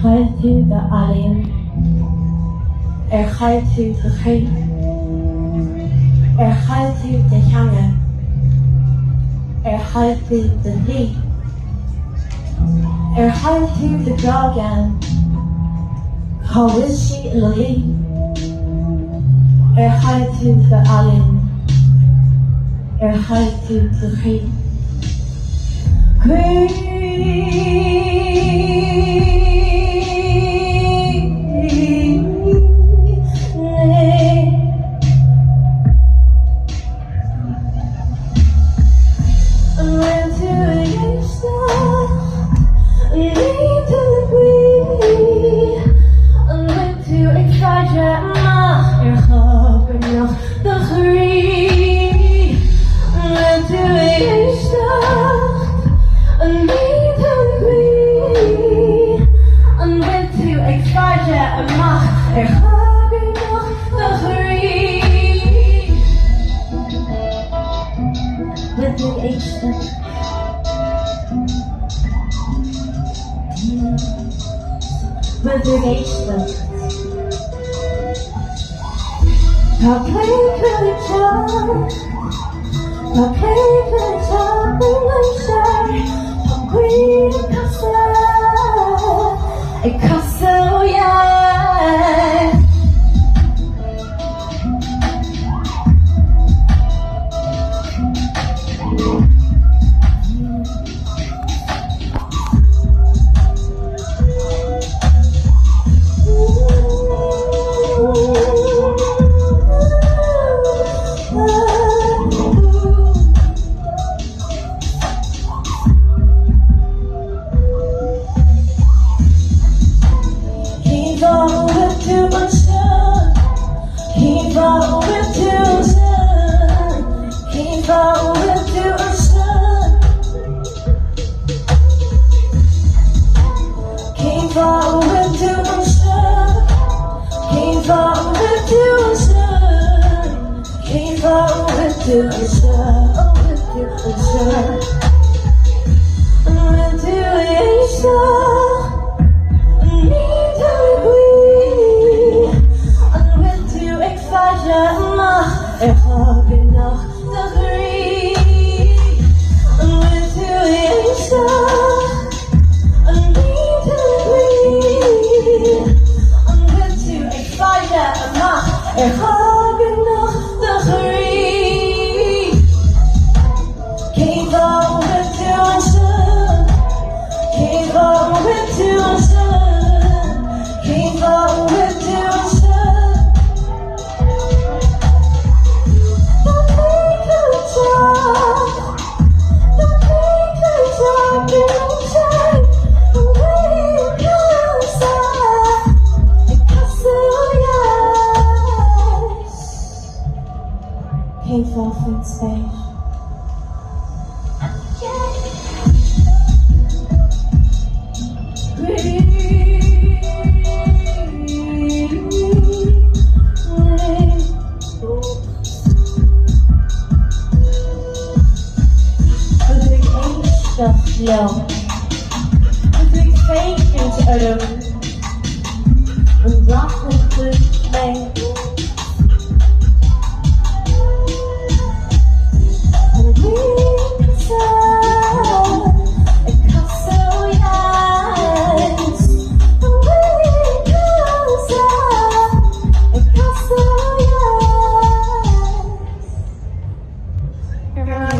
gaat u de alleen. Gaat u de geen. Gaat u de hangen. Gaat u de lee. Gaat u de dragen. How is she alleen? Gaat u de alleen. Gaat u de geen. Met de geesten. Wat leven ik zo? Wat leven ik zo? Ik zei, van queen ik kassel jij. Painful from space. Flow. Ik feestjes erom. Een dag met goed mee. Everyone